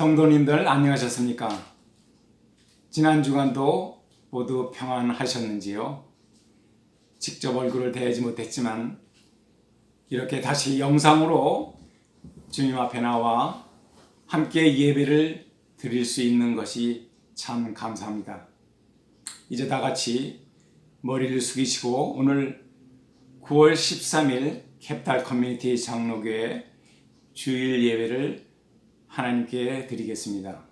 성도님들 안녕하셨습니까? 지난 주간도 모두 평안하셨는지요? 직접 얼굴을 대하지 못했지만 이렇게 다시 영상으로 주님 앞에 나와 함께 예배를 드릴 수 있는 것이 참 감사합니다. 이제 다 같이 머리를 숙이시고 오늘 9월 13일 캡탈 커뮤니티 장로교회 주일 예배를 하나님께 드리겠습니다.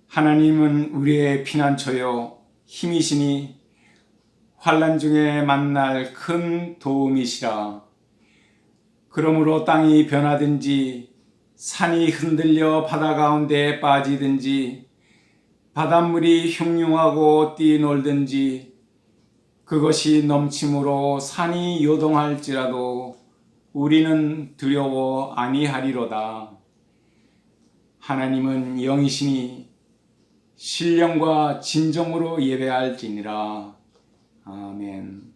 하나님은 우리의 피난처요 힘이시니 환난 중에 만날 큰 도움이시라. 그러므로 땅이 변하든지 산이 흔들려 바다 가운데 빠지든지 바닷물이 흉흉하고 뛰놀든지 그것이 넘침으로 산이 요동할지라도 우리는 두려워 아니하리로다. 하나님은 영이시니 신령과 진정으로 예배할지니라. 아멘.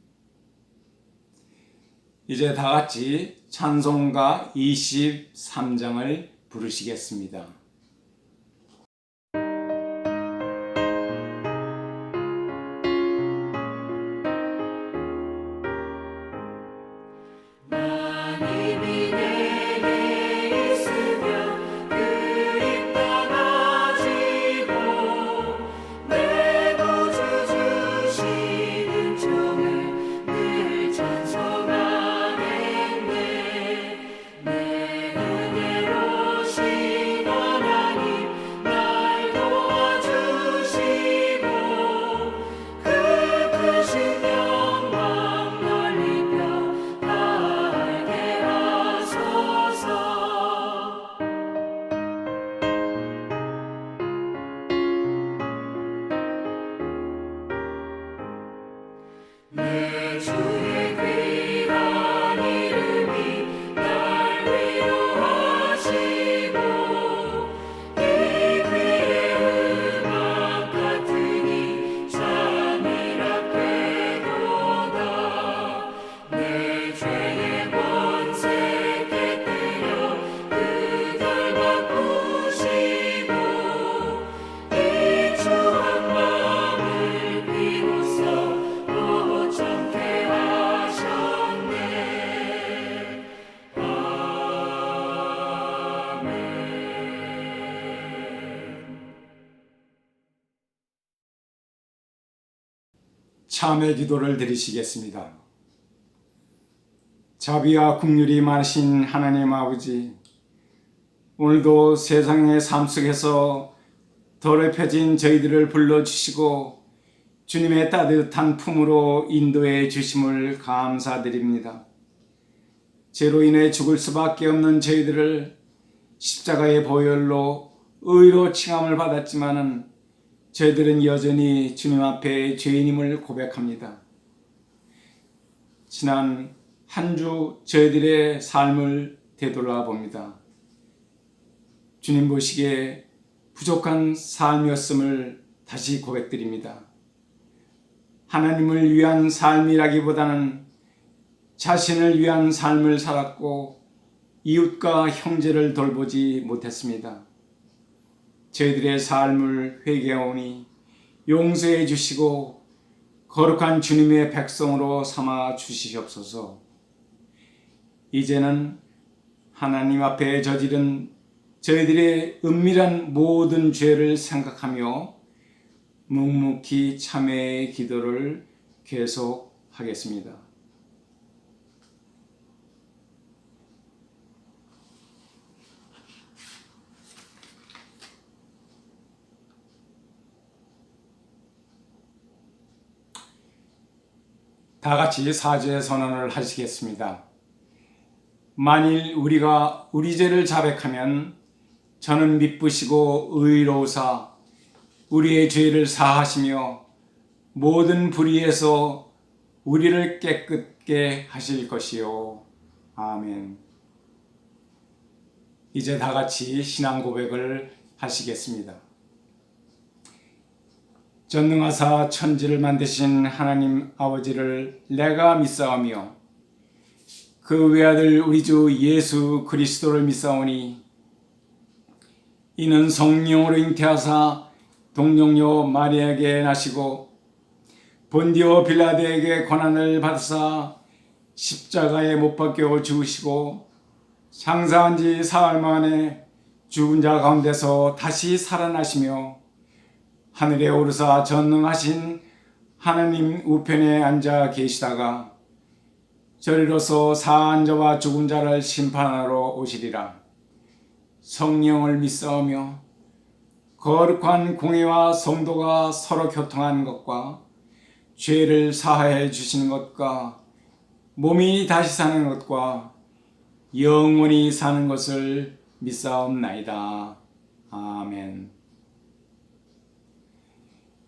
이제 다 같이 찬송가 23장을 부르시겠습니다. 참회 기도를 드리시겠습니다. 자비와 긍휼이 많으신 하나님 아버지, 오늘도 세상의 삶 속에서 더럽혀진 저희들을 불러주시고 주님의 따뜻한 품으로 인도해 주심을 감사드립니다. 죄로 인해 죽을 수밖에 없는 저희들을 십자가의 보혈로 의로 칭함을 받았지만은 저희들은 여전히 주님 앞에 죄인임을 고백합니다. 지난 한 주 저희들의 삶을 되돌아봅니다. 주님 보시기에 부족한 삶이었음을 다시 고백드립니다. 하나님을 위한 삶이라기보다는 자신을 위한 삶을 살았고 이웃과 형제를 돌보지 못했습니다. 저희들의 삶을 회개하오니 용서해 주시고 거룩한 주님의 백성으로 삼아 주시옵소서. 이제는 하나님 앞에 저지른 저희들의 은밀한 모든 죄를 생각하며 묵묵히 참회의 기도를 계속하겠습니다. 다 같이 사죄 선언을 하시겠습니다. 만일 우리가 우리 죄를 자백하면 저는 미쁘시고 의로우사 우리의 죄를 사하시며 모든 불의에서 우리를 깨끗게 하실 것이요. 아멘. 이제 다 같이 신앙 고백을 하시겠습니다. 전능하사 천지를 만드신 하나님 아버지를 내가 믿사오며 그 외아들 우리 주 예수 그리스도를 믿사오니 이는 성령으로 잉태하사 동정녀 마리아에게 나시고 본디오 빌라도에게 고난을 받으사 십자가에 못 박혀 죽으시고 장사한 지 사흘 만에 죽은 자 가운데서 다시 살아나시며 하늘에 오르사 전능하신 하나님 우편에 앉아 계시다가 저리로서 사한 자와 죽은 자를 심판하러 오시리라. 성령을 믿사오며 거룩한 공회와 성도가 서로 교통하는 것과 죄를 사하여 주시는 것과 몸이 다시 사는 것과 영원히 사는 것을 믿사옵나이다. 아멘.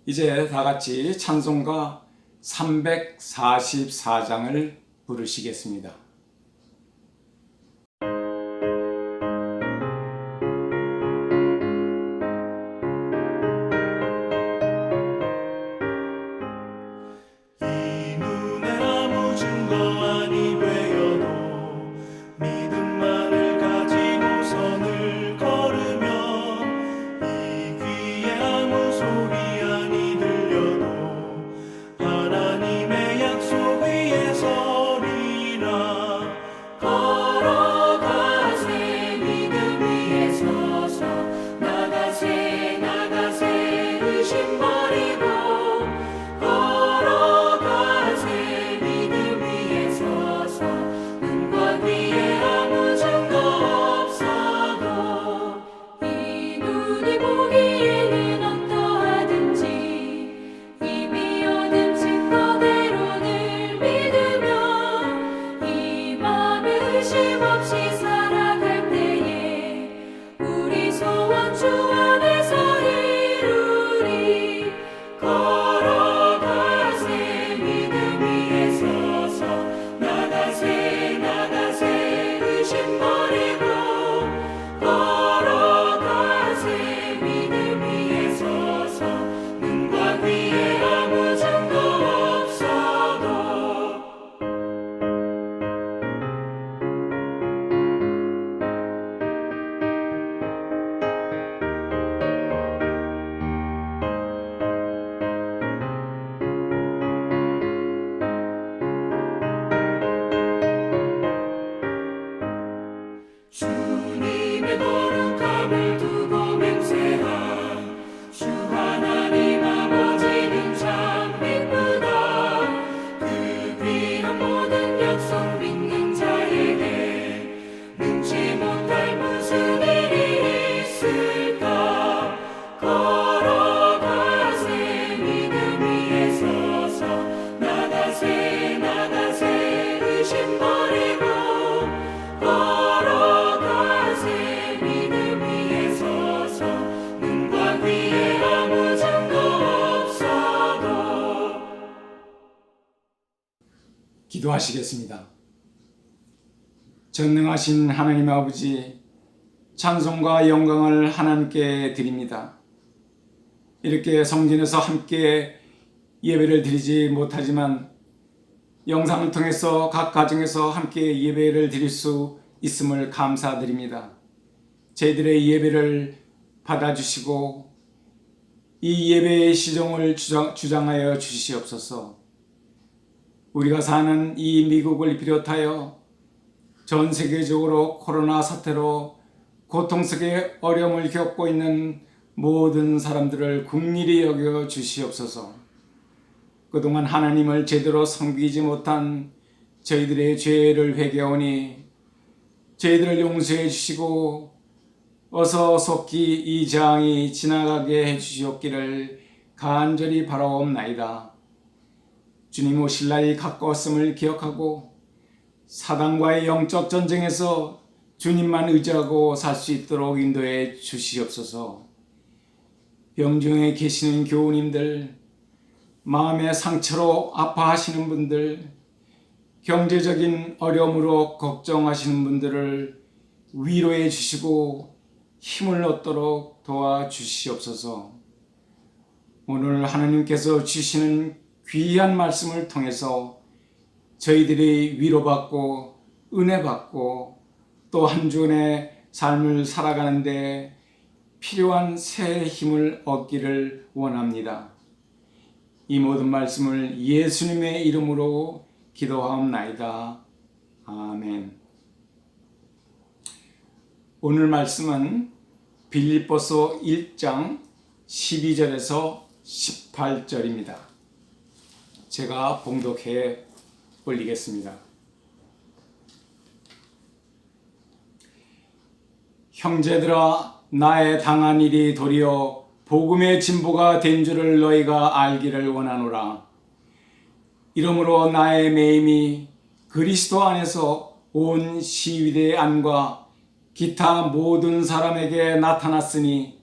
이제 다 같이 찬송가 344장을 부르시겠습니다. 기도하시겠습니다. 전능하신 하나님 아버지, 찬송과 영광을 하나님께 드립니다. 이렇게 성전에서 함께 예배를 드리지 못하지만 영상을 통해서 각 가정에서 함께 예배를 드릴 수 있음을 감사드립니다. 저희들의 예배를 받아주시고 이 예배의 시종을 주장하여 주시옵소서. 우리가 사는 이 미국을 비롯하여 전 세계적으로 코로나 사태로 고통 속에 어려움을 겪고 있는 모든 사람들을 긍휼히 여겨 주시옵소서. 그동안 하나님을 제대로 섬기지 못한 저희들의 죄를 회개하오니 저희들을 용서해 주시고 어서 속히 이 장이 지나가게 해 주시옵기를 간절히 바라옵나이다. 주님 오실 날이 가까웠음을 기억하고 사단과의 영적 전쟁에서 주님만 의지하고 살 수 있도록 인도해 주시옵소서. 병중에 계시는 교우님들, 마음의 상처로 아파하시는 분들, 경제적인 어려움으로 걱정하시는 분들을 위로해 주시고 힘을 얻도록 도와주시옵소서. 오늘 하나님께서 주시는 귀한 말씀을 통해서 저희들이 위로받고 은혜 받고 또 한 주간의 삶을 살아가는데 필요한 새 힘을 얻기를 원합니다. 이 모든 말씀을 예수님의 이름으로 기도하옵나이다. 아멘. 오늘 말씀은 빌립보서 1장 12절에서 18절입니다. 제가 봉독해 올리겠습니다. 형제들아, 나의 당한 일이 도리어 복음의 진보가 된 줄을 너희가 알기를 원하노라. 이러므로 나의 매임이 그리스도 안에서 온 시위대 안과 기타 모든 사람에게 나타났으니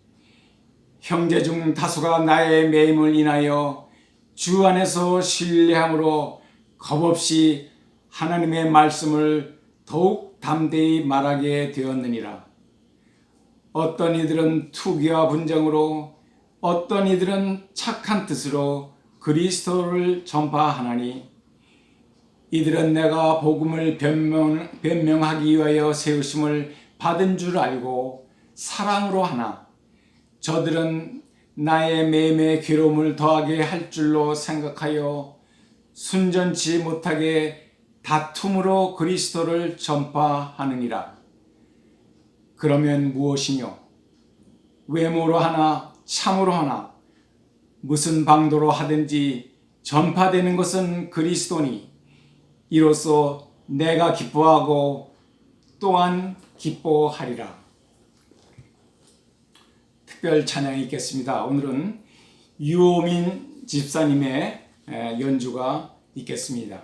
형제 중 다수가 나의 매임을 인하여 주 안에서 신뢰함으로 겁없이 하나님의 말씀을 더욱 담대히 말하게 되었느니라. 어떤 이들은 투기와 분쟁으로, 어떤 이들은 착한 뜻으로 그리스도를 전파하나니, 이들은 내가 복음을 변명하기 위하여 세우심을 받은 줄 알고 사랑으로 하나, 저들은 나의 매임에 괴로움을 더하게 할 줄로 생각하여 순전치 못하게 다툼으로 그리스도를 전파하느니라. 그러면 무엇이뇨? 외모로 하나 참으로 하나 무슨 방도로 하든지 전파되는 것은 그리스도니, 이로써 내가 기뻐하고 또한 기뻐하리라. 특별 찬양이 있겠습니다. 오늘은 유호민 집사님의 연주가 있겠습니다.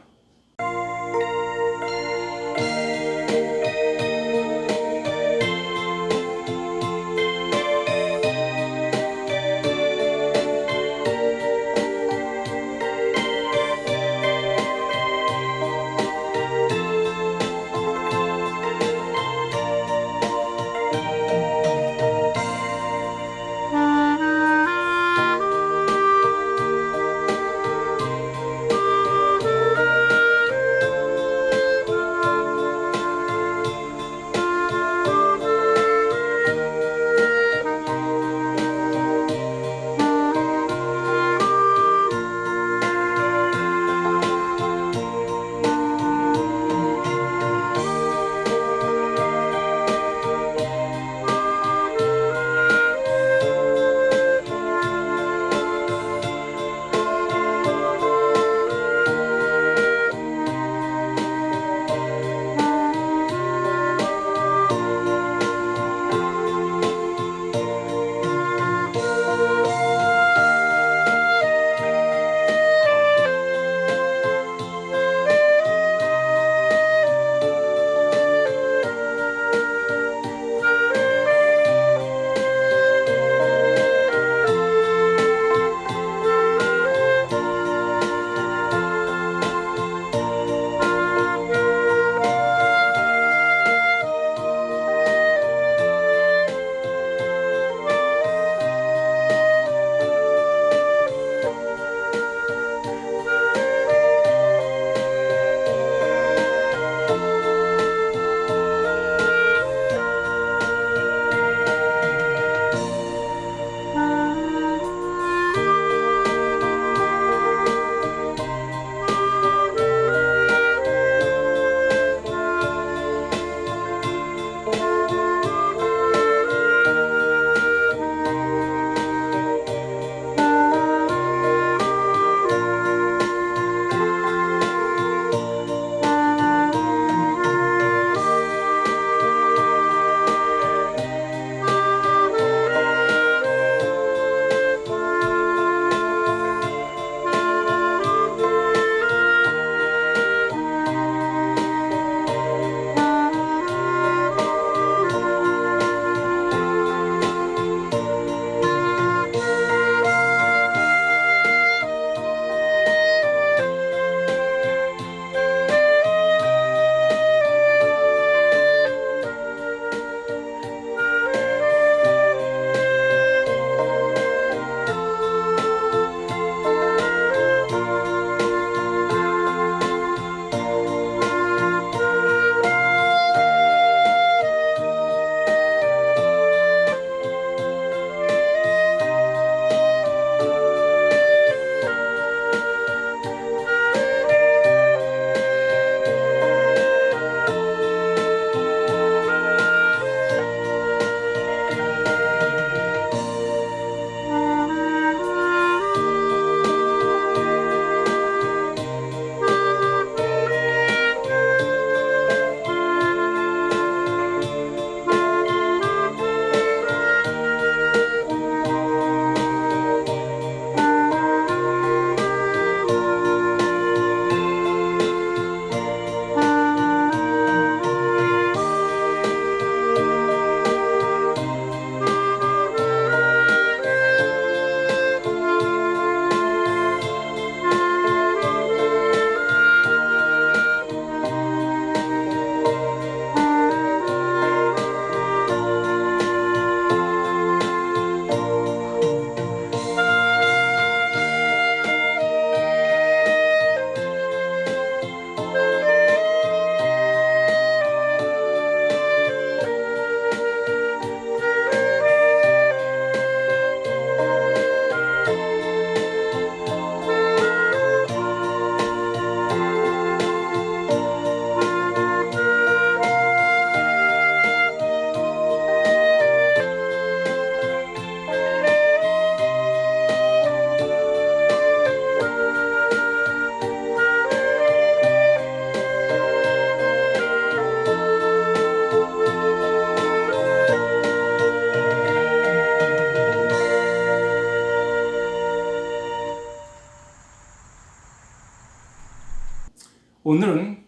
오늘은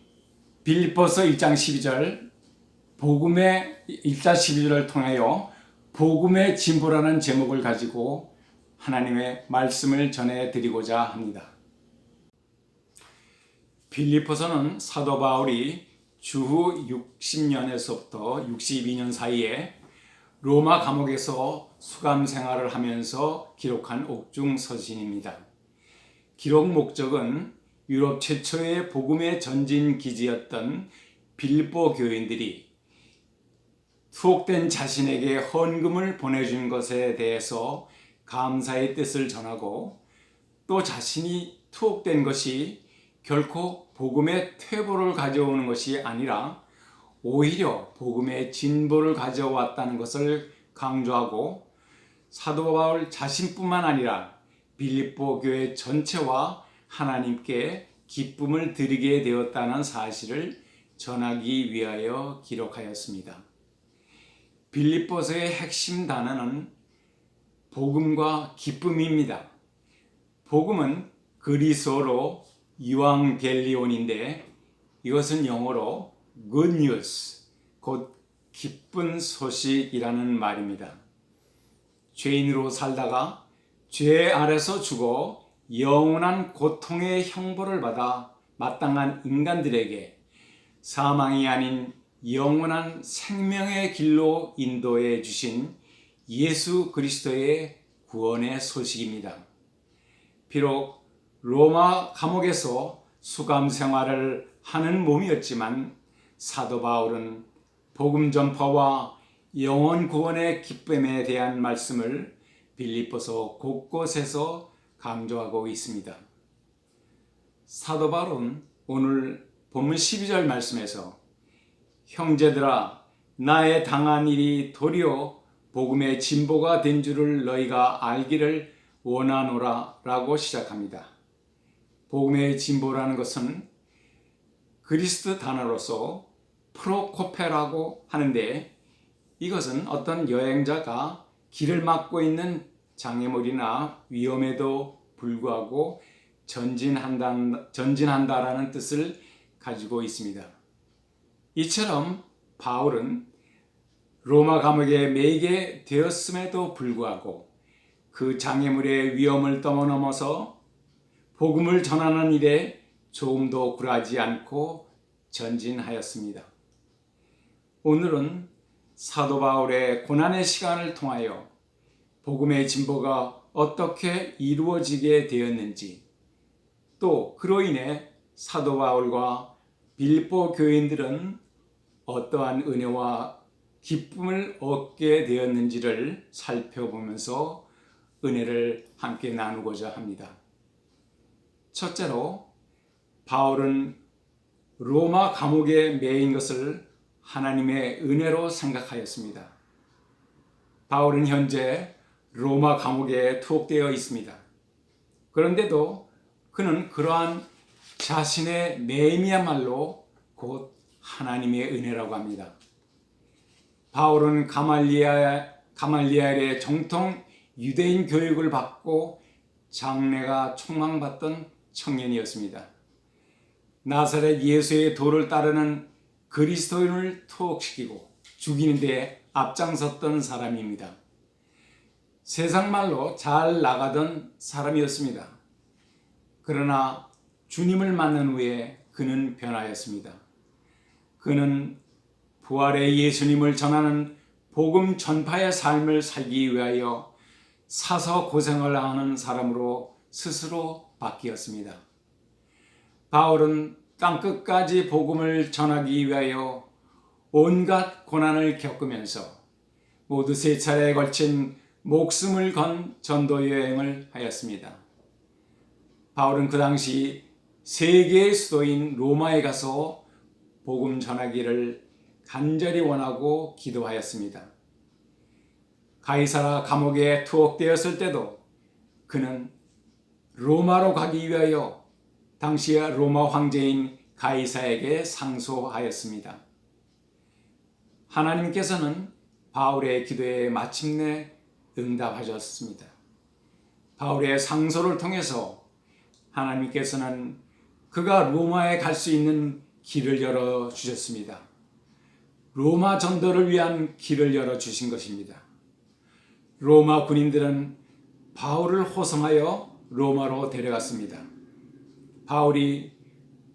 빌립보서 1장 12절 복음의 1장 12절을 통하여 복음의 진보라는 제목을 가지고 하나님의 말씀을 전해드리고자 합니다. 빌립보서는 사도 바울이 주후 60년에서부터 62년 사이에 로마 감옥에서 수감 생활을 하면서 기록한 옥중 서신입니다. 기록 목적은 유럽 최초의 복음의 전진 기지였던 빌립보 교인들이 투옥된 자신에게 헌금을 보내준 것에 대해서 감사의 뜻을 전하고, 또 자신이 투옥된 것이 결코 복음의 퇴보를 가져오는 것이 아니라 오히려 복음의 진보를 가져왔다는 것을 강조하고, 사도 바울 자신뿐만 아니라 빌립보 교회 전체와 하나님께 기쁨을 드리게 되었다는 사실을 전하기 위하여 기록하였습니다. 빌립보서의 핵심 단어는 복음과 기쁨입니다. 복음은 그리스어로 이왕겔리온인데 이것은 영어로 good news, 곧 기쁜 소식이라는 말입니다. 죄인으로 살다가 죄 아래서 죽어 영원한 고통의 형벌을 받아 마땅한 인간들에게 사망이 아닌 영원한 생명의 길로 인도해 주신 예수 그리스도의 구원의 소식입니다. 비록 로마 감옥에서 수감 생활을 하는 몸이었지만 사도 바울은 복음 전파와 영원 구원의 기쁨에 대한 말씀을 빌립보서 곳곳에서 강조하고 있습니다. 사도 바울은 오늘 본문 12절 말씀에서 형제들아, 나의 당한 일이 도리어 복음의 진보가 된 줄을 너희가 알기를 원하노라 라고 시작합니다. 복음의 진보라는 것은 그리스 단어로서 프로코페라고 하는데, 이것은 어떤 여행자가 길을 막고 있는 장애물이나 위험에도 불구하고 전진한다라는 뜻을 가지고 있습니다. 이처럼 바울은 로마 감옥에 매이게 되었음에도 불구하고 그 장애물의 위험을 뛰어넘어서 복음을 전하는 일에 조금도 굴하지 않고 전진하였습니다. 오늘은 사도 바울의 고난의 시간을 통하여 복음의 진보가 어떻게 이루어지게 되었는지, 또 그로 인해 사도 바울과 빌립보 교인들은 어떠한 은혜와 기쁨을 얻게 되었는지를 살펴보면서 은혜를 함께 나누고자 합니다. 첫째로, 바울은 로마 감옥에 매인 것을 하나님의 은혜로 생각하였습니다. 바울은 현재 로마 감옥에 투옥되어 있습니다. 그런데도 그는 그러한 자신의 매임이야말로 곧 하나님의 은혜라고 합니다. 바울은 가말리엘의 정통 유대인 교육을 받고 장래가 촉망받던 청년이었습니다. 나사렛 예수의 도를 따르는 그리스도인을 투옥시키고 죽이는 데 앞장섰던 사람입니다. 세상 말로 잘 나가던 사람이었습니다. 그러나 주님을 만난 후에 그는 변하였습니다. 그는 부활의 예수님을 전하는 복음 전파의 삶을 살기 위하여 사서 고생을 하는 사람으로 스스로 바뀌었습니다. 바울은 땅끝까지 복음을 전하기 위하여 온갖 고난을 겪으면서 모두 3차례에 걸친 목숨을 건 전도 여행을 하였습니다. 바울은 그 당시 세계의 수도인 로마에 가서 복음 전하기를 간절히 원하고 기도하였습니다. 가이사라 감옥에 투옥되었을 때도 그는 로마로 가기 위하여 당시의 로마 황제인 가이사에게 상소하였습니다. 하나님께서는 바울의 기도에 마침내 응답하셨습니다. 바울의 상소를 통해서 하나님께서는 그가 로마에 갈 수 있는 길을 열어 주셨습니다. 로마 전도를 위한 길을 열어 주신 것입니다. 로마 군인들은 바울을 호송하여 로마로 데려갔습니다. 바울이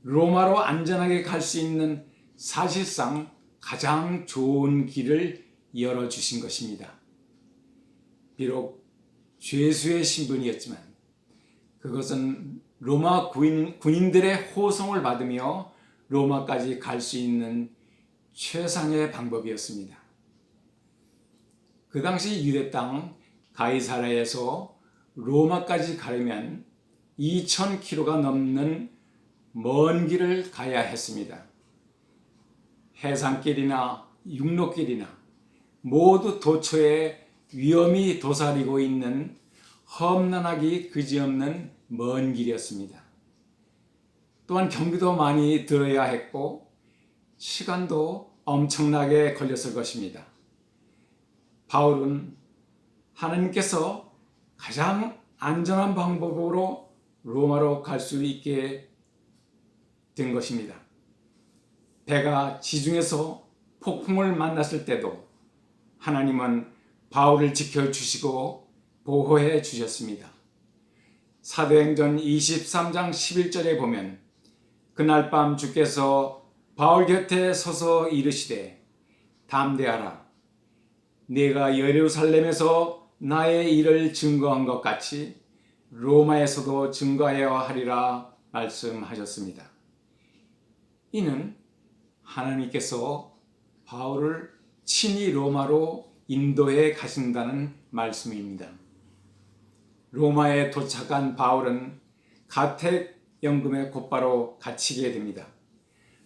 로마로 안전하게 갈 수 있는 사실상 가장 좋은 길을 열어 주신 것입니다. 비록 죄수의 신분이었지만 그것은 로마 군인들의 호송을 받으며 로마까지 갈 수 있는 최상의 방법이었습니다. 그 당시 유대 땅 가이사랴에서 로마까지 가려면 2,000km가 넘는 먼 길을 가야 했습니다. 해상길이나 육로길이나 모두 도처에 위험이 도사리고 있는 험난하기 그지없는 먼 길이었습니다. 또한 경비도 많이 들어야 했고 시간도 엄청나게 걸렸을 것입니다. 바울은 하나님께서 가장 안전한 방법으로 로마로 갈 수 있게 된 것입니다. 배가 지중해서 폭풍을 만났을 때도 하나님은 바울을 지켜주시고 보호해 주셨습니다. 사도행전 23장 11절에 보면 그날 밤 주께서 바울 곁에 서서 이르시되 담대하라 네가 예루살렘에서 나의 일을 증거한 것 같이 로마에서도 증거하여야 하리라 말씀하셨습니다. 이는 하나님께서 바울을 친히 로마로 인도해 가신다는 말씀입니다. 로마에 도착한 바울은 가택연금에 곧바로 갇히게 됩니다.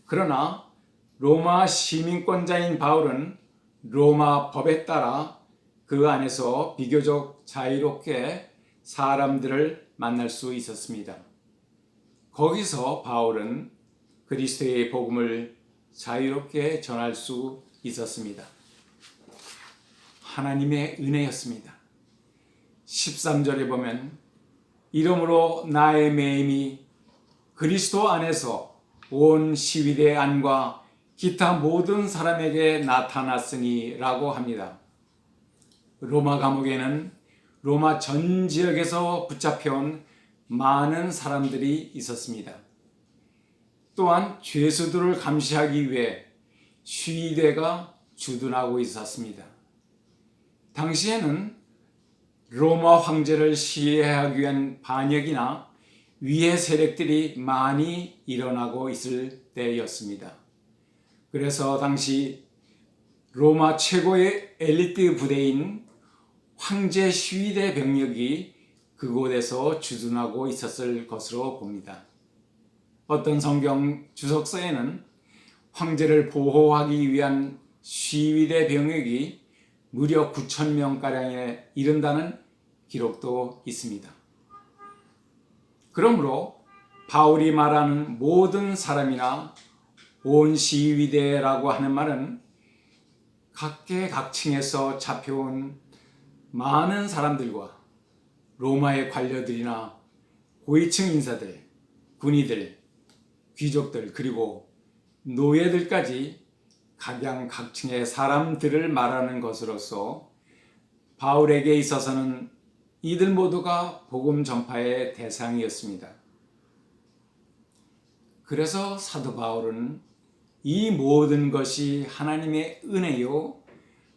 그러나 로마 시민권자인 바울은 로마 법에 따라 그 안에서 비교적 자유롭게 사람들을 만날 수 있었습니다. 거기서 바울은 그리스도의 복음을 자유롭게 전할 수 있었습니다. 하나님의 은혜였습니다. 13절에 보면 이러므로 나의 매임이 그리스도 안에서 온 시위대 안과 기타 모든 사람에게 나타났으니 라고 합니다. 로마 감옥에는 로마 전 지역에서 붙잡혀온 많은 사람들이 있었습니다. 또한 죄수들을 감시하기 위해 시위대가 주둔하고 있었습니다. 당시에는 로마 황제를 시해하기 위한 반역이나 위해 세력들이 많이 일어나고 있을 때였습니다. 그래서 당시 로마 최고의 엘리트 부대인 황제 시위대 병력이 그곳에서 주둔하고 있었을 것으로 봅니다. 어떤 성경 주석서에는 황제를 보호하기 위한 시위대 병력이 무려 9,000명가량에 이른다는 기록도 있습니다. 그러므로 바울이 말하는 모든 사람이나 온 시위대라고 하는 말은 각계각층에서 잡혀온 많은 사람들과 로마의 관료들이나 고위층 인사들, 군의들, 귀족들 그리고 노예들까지 각양각층의 사람들을 말하는 것으로서 바울에게 있어서는 이들 모두가 복음 전파의 대상이었습니다. 그래서 사도 바울은 이 모든 것이 하나님의 은혜요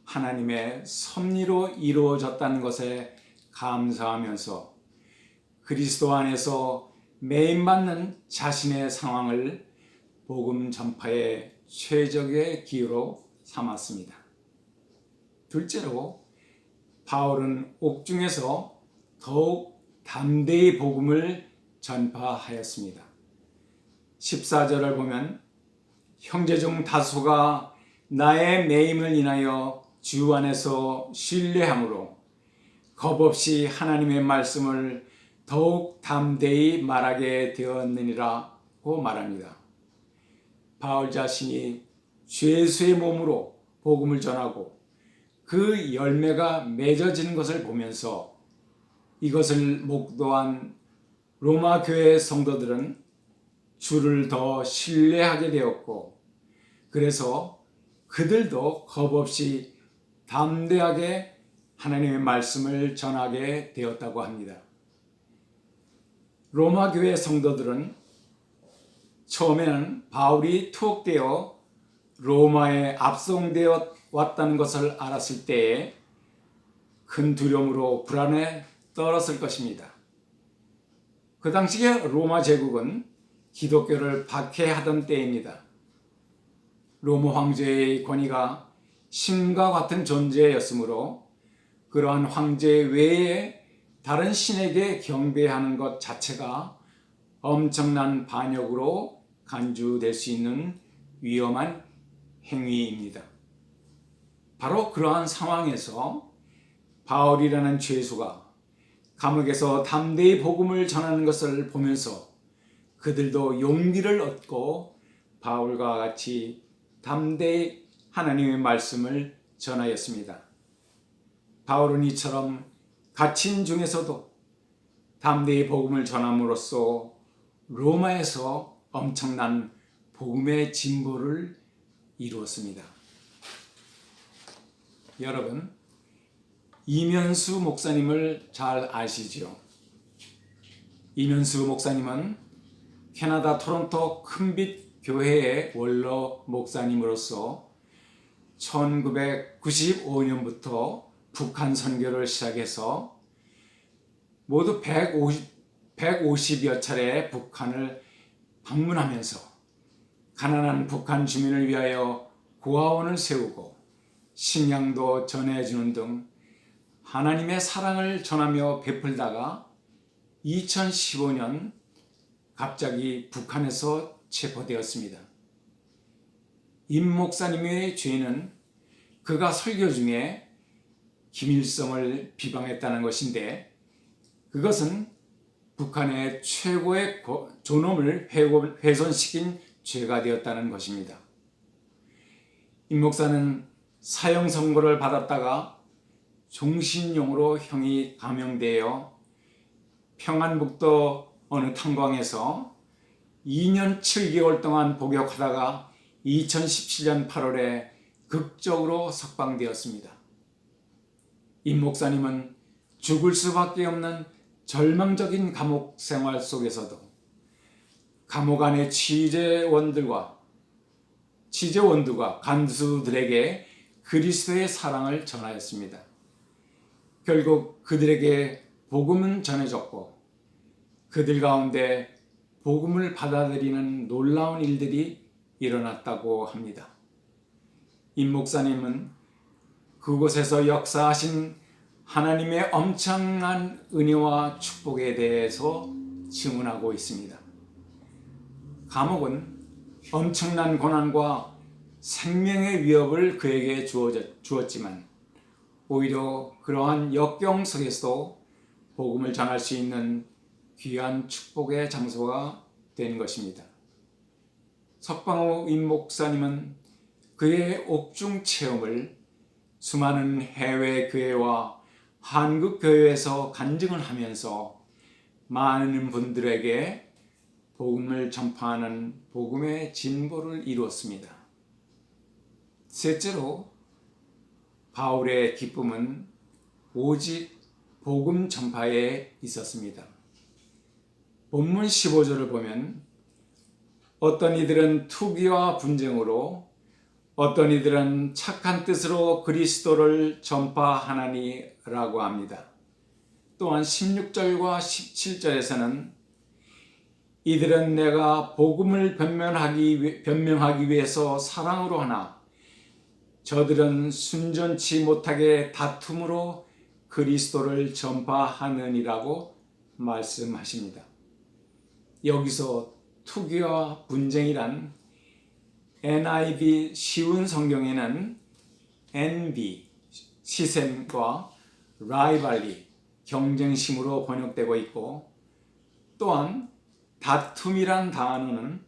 하나님의 섭리로 이루어졌다는 것에 감사하면서 그리스도 안에서 매임받는 자신의 상황을 복음 전파의 최적의 기회로 삼았습니다. 둘째로 바울은 옥중에서 더욱 담대히 복음을 전파하였습니다. 14절을 보면 형제 중 다소가 나의 매임을 인하여 주 안에서 신뢰함으로 겁없이 하나님의 말씀을 더욱 담대히 말하게 되었느니라고 말합니다. 바울 자신이 죄수의 몸으로 복음을 전하고 그 열매가 맺어지는 것을 보면서 이것을 목도한 로마 교회 성도들은 주를 더 신뢰하게 되었고, 그래서 그들도 겁없이 담대하게 하나님의 말씀을 전하게 되었다고 합니다. 로마 교회 성도들은 처음에는 바울이 투옥되어 로마에 압송되어 왔다는 것을 알았을 때에 큰 두려움으로 불안에 떨었을 것입니다. 그 당시에 로마 제국은 기독교를 박해하던 때입니다. 로마 황제의 권위가 신과 같은 존재였으므로 그러한 황제 외에 다른 신에게 경배하는 것 자체가 엄청난 반역으로 간주될 수 있는 위험한 행위입니다. 바로 그러한 상황에서 바울이라는 죄수가 감옥에서 담대히 복음을 전하는 것을 보면서 그들도 용기를 얻고 바울과 같이 담대히 하나님의 말씀을 전하였습니다. 바울은 이처럼 갇힌 중에서도 담대히 복음을 전함으로써 로마에서 엄청난 복음의 진보를 이루었습니다. 여러분, 이면수 목사님을 잘 아시지요? 이면수 목사님은 캐나다 토론토 큰빛 교회의 원로 목사님으로서 1995년부터 북한 선교를 시작해서 모두 150여 차례 북한을 방문하면서 가난한 북한 주민을 위하여 고아원을 세우고 식량도 전해주는 등 하나님의 사랑을 전하며 베풀다가 2015년 갑자기 북한에서 체포되었습니다. 임 목사님의 죄는 그가 설교 중에 김일성을 비방했다는 것인데, 그것은 북한의 최고의 존엄을 훼손시킨 죄가 되었다는 것입니다. 임 목사는 사형 선고를 받았다가 종신형으로 형이 감형되어 평안북도 어느 탄광에서 2년 7개월 동안 복역하다가 2017년 8월에 극적으로 석방되었습니다. 임 목사님은 죽을 수밖에 없는 절망적인 감옥 생활 속에서도 감옥 안의 취재원들과 간수들에게 그리스도의 사랑을 전하였습니다. 결국 그들에게 복음은 전해졌고 그들 가운데 복음을 받아들이는 놀라운 일들이 일어났다고 합니다. 임 목사님은 그곳에서 역사하신 하나님의 엄청난 은혜와 축복에 대해서 증언하고 있습니다. 감옥은 엄청난 고난과 생명의 위협을 그에게 주었지만 오히려 그러한 역경 속에서도 복음을 전할 수 있는 귀한 축복의 장소가 된 것입니다. 석방호 임 목사님은 그의 옥중 체험을 수많은 해외 교회와 한국 교회에서 간증을 하면서 많은 분들에게 복음을 전파하는 복음의 진보를 이루었습니다. 셋째로 바울의 기쁨은 오직 복음 전파에 있었습니다. 본문 15절을 보면 어떤 이들은 투기와 분쟁으로 어떤 이들은 착한 뜻으로 그리스도를 전파하나니라고 합니다. 또한 16절과 17절에서는 이들은 내가 복음을 변명하기 위해서 사랑으로 하나 저들은 순전치 못하게 다툼으로 그리스도를 전파하느니라고 말씀하십니다. 여기서 투기와 분쟁이란 NIV 쉬운 성경에는 envy, 시샘과 rivalry, 경쟁심으로 번역되고 있고, 또한 다툼이란 단어는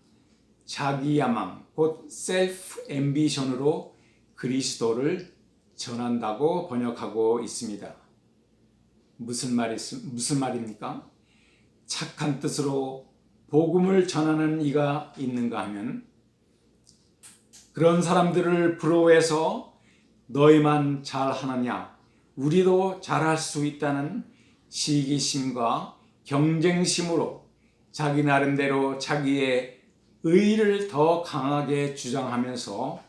자기야망, 곧 self ambition으로 그리스도를 전한다고 번역하고 있습니다. 무슨 말입니까? 착한 뜻으로 복음을 전하는 이가 있는가 하면 그런 사람들을 부러워해서 너희만 잘하느냐, 우리도 잘할 수 있다는 시기심과 경쟁심으로 자기 나름대로 자기의 의의를 더 강하게 주장하면서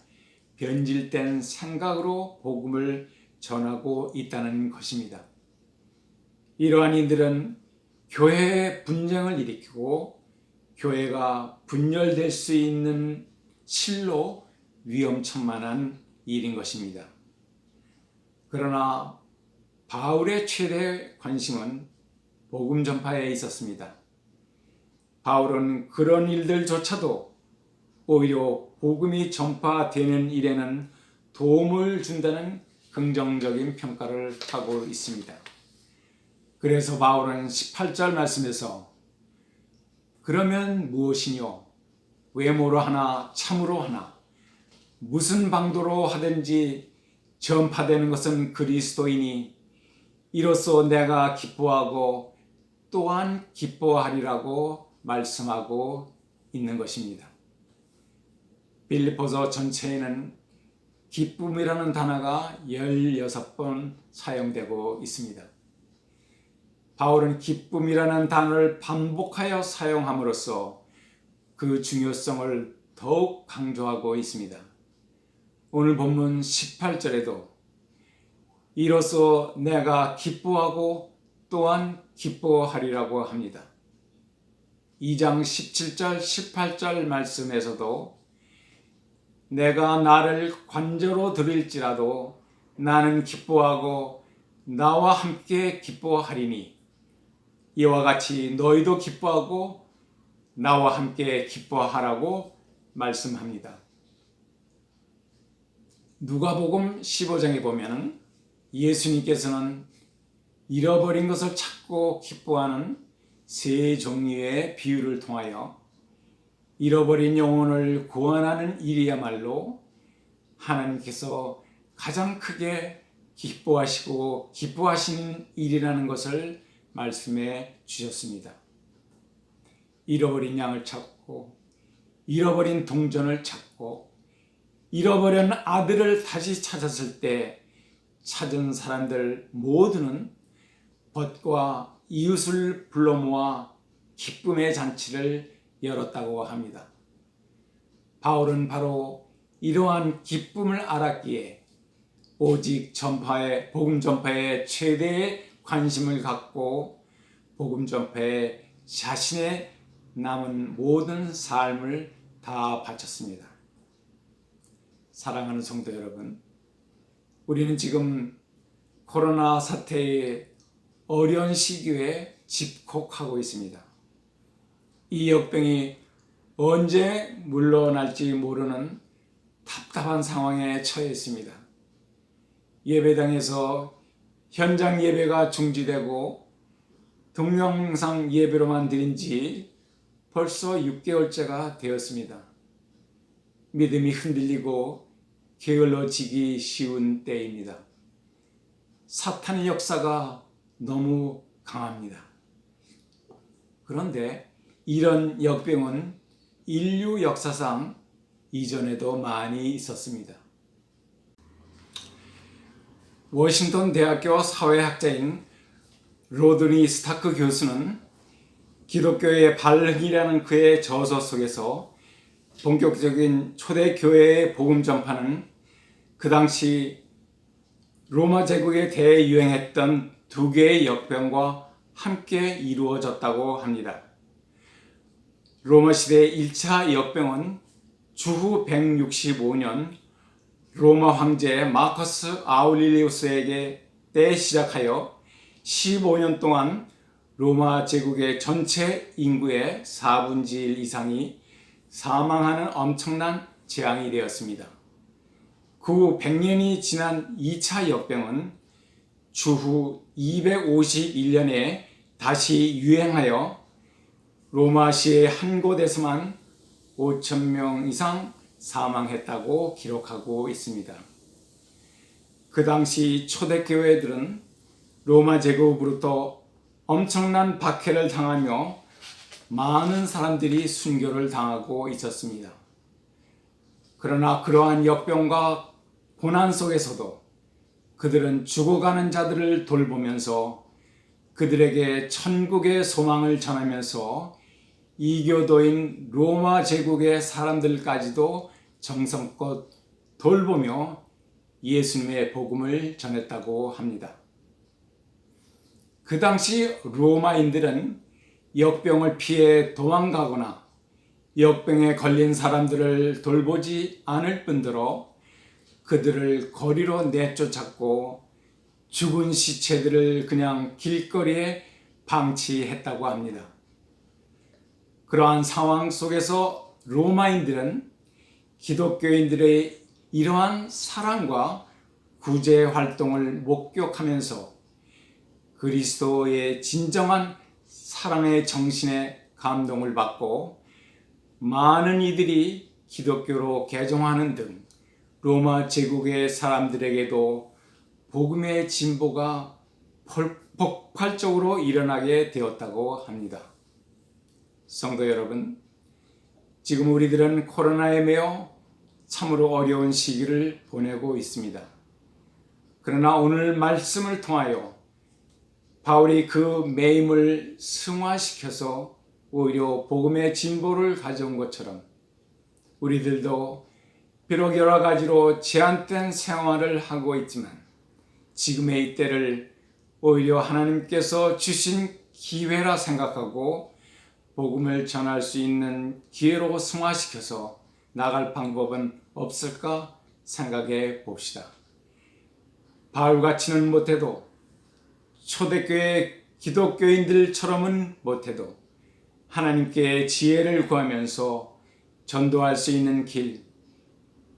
변질된 생각으로 복음을 전하고 있다는 것입니다. 이러한 이들은 교회에 분쟁을 일으키고 교회가 분열될 수 있는 실로 위험천만한 일인 것입니다. 그러나 바울의 최대 관심은 복음 전파에 있었습니다. 바울은 그런 일들조차도 오히려 복음이 전파되는 일에는 도움을 준다는 긍정적인 평가를 하고 있습니다. 그래서 바울은 18절 말씀에서 그러면 무엇이뇨? 외모로 하나 참으로 하나 무슨 방도로 하든지 전파되는 것은 그리스도이니 이로써 내가 기뻐하고 또한 기뻐하리라고 말씀하고 있는 것입니다. 빌립보서 전체에는 기쁨이라는 단어가 16번 사용되고 있습니다. 바울은 기쁨이라는 단어를 반복하여 사용함으로써 그 중요성을 더욱 강조하고 있습니다. 오늘 본문 18절에도 이로써 내가 기뻐하고 또한 기뻐하리라고 합니다. 2장 17절 18절 말씀에서도 내가 나를 관저로 들일지라도 나는 기뻐하고 나와 함께 기뻐하리니 이와 같이 너희도 기뻐하고 나와 함께 기뻐하라고 말씀합니다. 누가복음 15장에 보면 예수님께서는 잃어버린 것을 찾고 기뻐하는 세 종류의 비유를 통하여 잃어버린 영혼을 구원하는 일이야말로 하나님께서 가장 크게 기뻐하시고 기뻐하시는 일이라는 것을 말씀해 주셨습니다. 잃어버린 양을 찾고 잃어버린 동전을 찾고 잃어버린 아들을 다시 찾았을 때 찾은 사람들 모두는 벗과 이웃을 불러 모아 기쁨의 잔치를 열었다고 합니다. 바울은 바로 이러한 기쁨을 알았기에 오직 복음 전파에 최대의 관심을 갖고 복음 전파에 자신의 남은 모든 삶을 다 바쳤습니다. 사랑하는 성도 여러분, 우리는 지금 코로나 사태의 어려운 시기에 집콕하고 있습니다. 이 역병이 언제 물러날지 모르는 답답한 상황에 처해 있습니다. 예배당에서 현장 예배가 중지되고 동영상 예배로만 드린 지 벌써 6개월째가 되었습니다. 믿음이 흔들리고 게을러지기 쉬운 때입니다. 사탄의 역사가 너무 강합니다. 그런데 이런 역병은 인류 역사상 이전에도 많이 있었습니다. 워싱턴 대학교 사회학자인 로드니 스타크 교수는 기독교의 발흥이라는 그의 저서 속에서 본격적인 초대교회의 복음 전파는 그 당시 로마 제국에 대유행했던 두 개의 역병과 함께 이루어졌다고 합니다. 로마 시대 1차 역병은 주후 165년 로마 황제 마커스 아우릴리우스에게 때 시작하여 15년 동안 로마 제국의 전체 인구의 4분의 1 이상이 사망하는 엄청난 재앙이 되었습니다. 그 후 100년이 지난 2차 역병은 주후 251년에 다시 유행하여 로마시의 한 곳에서만 5,000명 이상 사망했다고 기록하고 있습니다. 그 당시 초대교회들은 로마 제국으로부터 엄청난 박해를 당하며 많은 사람들이 순교를 당하고 있었습니다. 그러나 그러한 역병과 고난 속에서도 그들은 죽어가는 자들을 돌보면서 그들에게 천국의 소망을 전하면서 이교도인 로마 제국의 사람들까지도 정성껏 돌보며 예수님의 복음을 전했다고 합니다. 그 당시 로마인들은 역병을 피해 도망가거나 역병에 걸린 사람들을 돌보지 않을 뿐더러 그들을 거리로 내쫓았고 죽은 시체들을 그냥 길거리에 방치했다고 합니다. 그러한 상황 속에서 로마인들은 기독교인들의 이러한 사랑과 구제 활동을 목격하면서 그리스도의 진정한 사랑의 정신에 감동을 받고 많은 이들이 기독교로 개종하는 등 로마 제국의 사람들에게도 복음의 진보가 폭발적으로 일어나게 되었다고 합니다. 성도 여러분, 지금 우리들은 코로나에 매여 참으로 어려운 시기를 보내고 있습니다. 그러나 오늘 말씀을 통하여 바울이 그 매임을 승화시켜서 오히려 복음의 진보를 가져온 것처럼 우리들도 비록 여러 가지로 제한된 생활을 하고 있지만 지금의 이때를 오히려 하나님께서 주신 기회라 생각하고 복음을 전할 수 있는 기회로 승화시켜서 나갈 방법은 없을까 생각해 봅시다. 바울같이는 못해도 초대교회 기독교인들처럼은 못해도 하나님께 지혜를 구하면서 전도할 수 있는 길,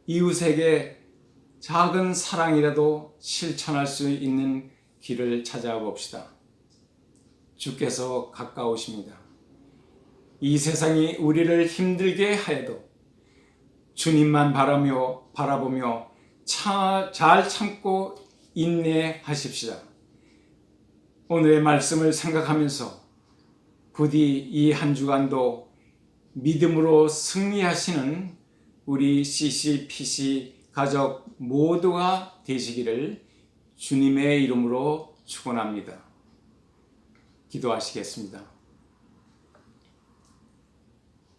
이웃에게 작은 사랑이라도 실천할 수 있는 길을 찾아봅시다. 주께서 가까우십니다. 이 세상이 우리를 힘들게 하여도 주님만 바라보며 잘 참고 인내하십시다. 오늘의 말씀을 생각하면서 부디 이 한 주간도 믿음으로 승리하시는 우리 CCPC 가족 모두가 되시기를 주님의 이름으로 축원합니다. 기도하시겠습니다.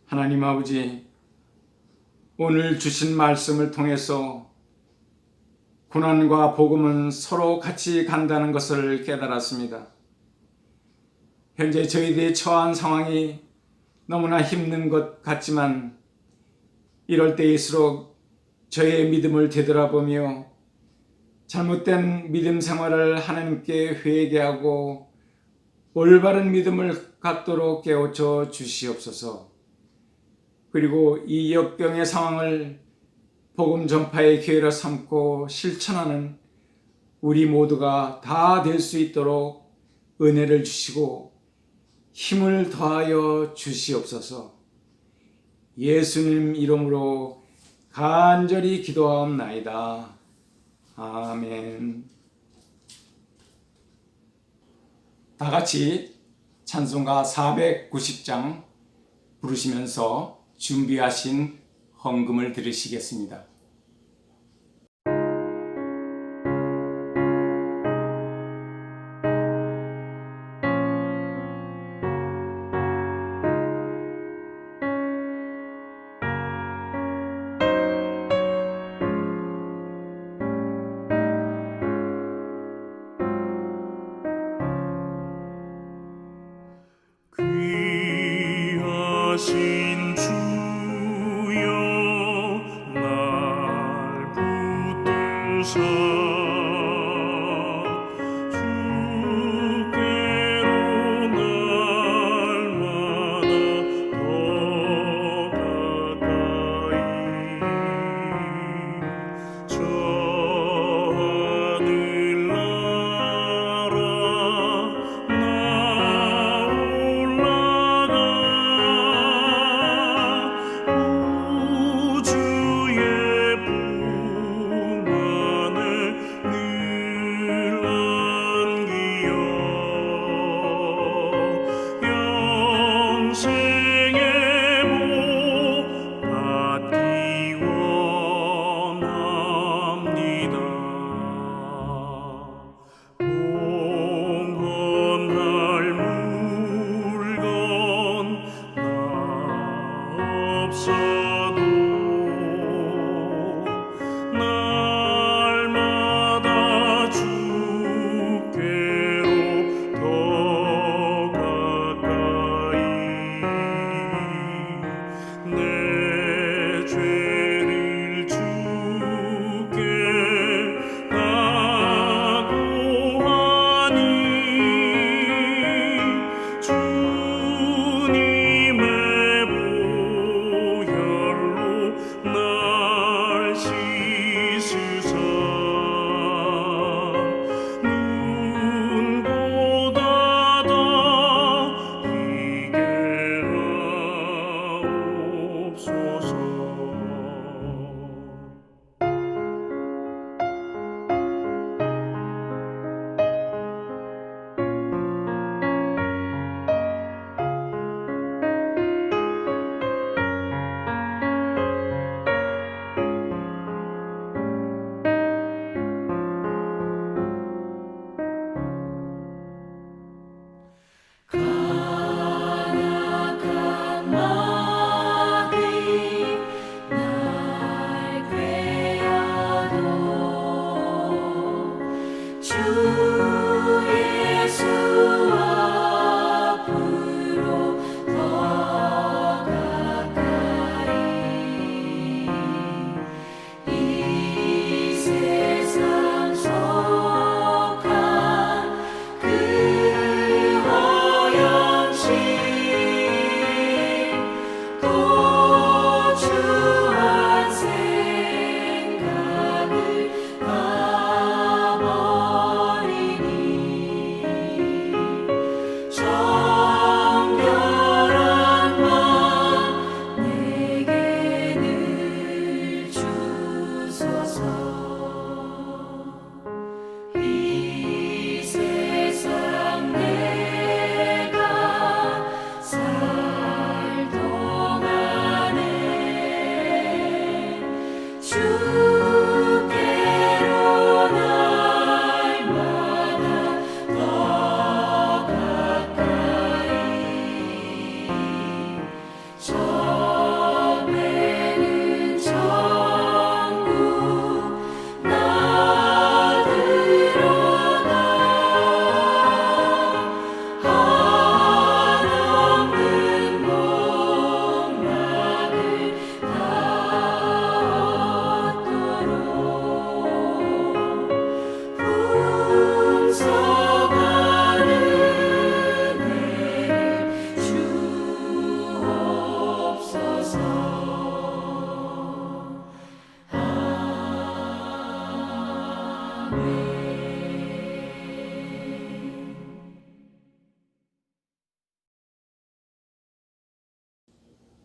하나님 아버지, 오늘 주신 말씀을 통해서 고난과 복음은 서로 같이 간다는 것을 깨달았습니다. 현재 저희들이 처한 상황이 너무나 힘든 것 같지만 이럴 때일수록 저희의 믿음을 되돌아보며 잘못된 믿음 생활을 하나님께 회개하고 올바른 믿음을 갖도록 깨우쳐 주시옵소서. 그리고 이 역병의 상황을 복음 전파의 기회로 삼고 실천하는 우리 모두가 다 될 수 있도록 은혜를 주시고 힘을 더하여 주시옵소서. 예수님 이름으로 간절히 기도하옵나이다. 아멘. 다 같이 찬송가 490장 부르시면서 준비하신 헌금을 들으시겠습니다. 귀하신 주여 날 붙드사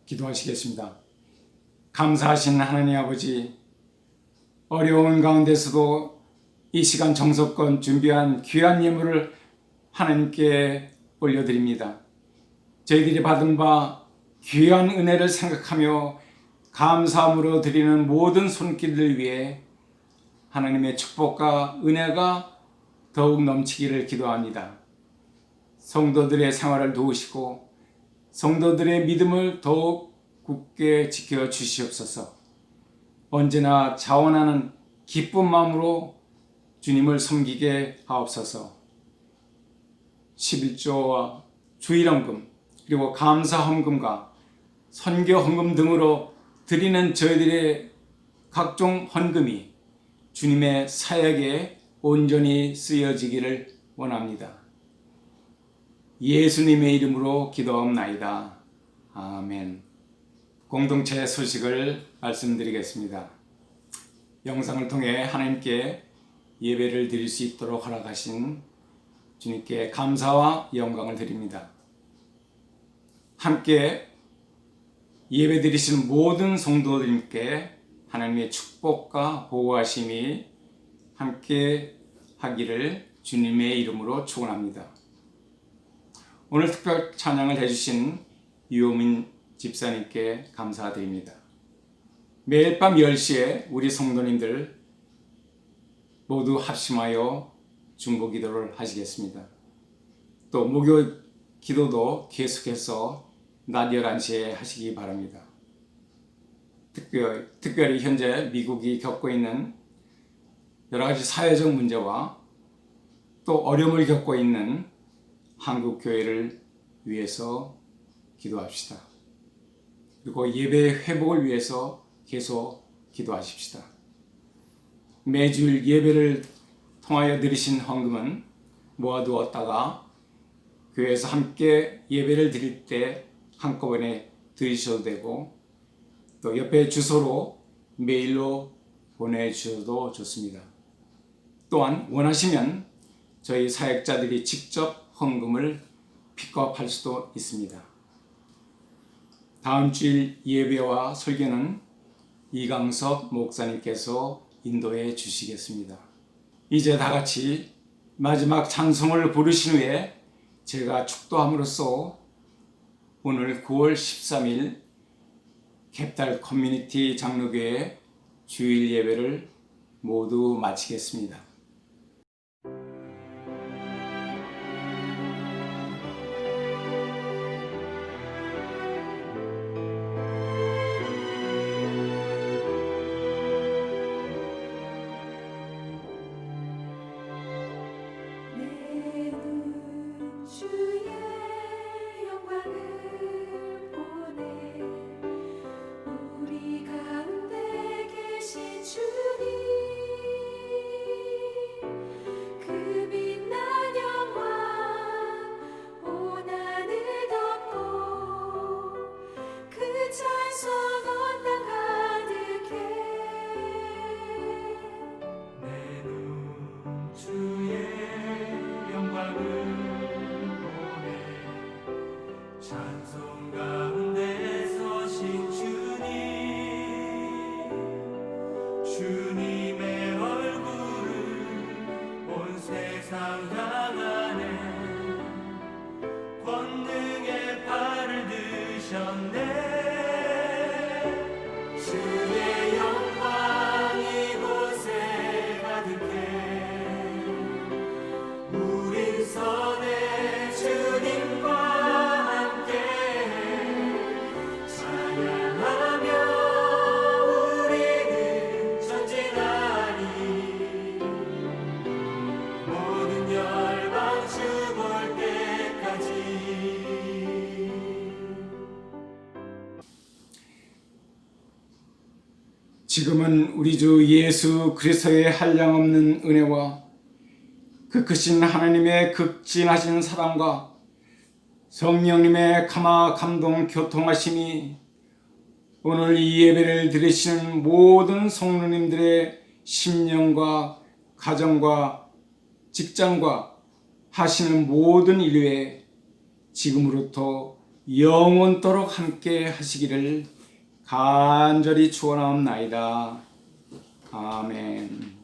기도하시겠습니다. 감사하신 하나님 아버지, 어려운 가운데서도 이 시간 정성껏 준비한 귀한 예물을 하나님께 올려드립니다. 저희들이 받은 바 귀한 은혜를 생각하며 감사함으로 드리는 모든 손길들 위해 하나님의 축복과 은혜가 더욱 넘치기를 기도합니다. 성도들의 생활을 도우시고 성도들의 믿음을 더욱 굳게 지켜 주시옵소서. 언제나 자원하는 기쁜 마음으로 주님을 섬기게 하옵소서. 11조와 주일헌금 그리고 감사헌금과 선교헌금 등으로 드리는 저희들의 각종 헌금이 주님의 사역에 온전히 쓰여지기를 원합니다. 예수님의 이름으로 기도하옵나이다. 아멘. 공동체 소식을 말씀드리겠습니다. 영상을 통해 하나님께 예배를 드릴 수 있도록 허락하신 주님께 감사와 영광을 드립니다. 함께 예배 드리시는 모든 성도들께 하나님의 축복과 보호하심이 함께 하기를 주님의 이름으로 축원합니다. 오늘 특별 찬양을 해주신 유호민 집사님께 감사드립니다. 매일 밤 10시에 우리 성도님들 모두 합심하여 중보 기도를 하시겠습니다. 또 목요 기도도 계속해서 낮 11시에 하시기 바랍니다. 특별히 현재 미국이 겪고 있는 여러 가지 사회적 문제와 또 어려움을 겪고 있는 한국 교회를 위해서 기도합시다. 그리고 예배의 회복을 위해서 계속 기도하십시다. 매주일 예배를 통하여 드리신 헌금은 모아두었다가 교회에서 함께 예배를 드릴 때 한꺼번에 드리셔도 되고 또 옆에 주소로 메일로 보내주셔도 좋습니다. 또한 원하시면 저희 사역자들이 직접 헌금을 픽업할 수도 있습니다. 다음 주일 예배와 설교는 이강섭 목사님께서 인도해 주시겠습니다. 이제 다 같이 마지막 찬송을 부르신 후에 제가 축도함으로써 오늘 9월 13일 캡달 커뮤니티 장로교회 주일 예배를 모두 마치겠습니다. 지금은 우리 주 예수 그리스도의 한량없는 은혜와 그 크신 하나님의 극진하신 사랑과 성령님의 감동 교통하심이 오늘 이 예배를 드리시는 모든 성도님들의 심령과 가정과 직장과 하시는 모든 일에 지금으로부터 영원토록 함께 하시기를 간절히 축원하옵나이다. 아멘.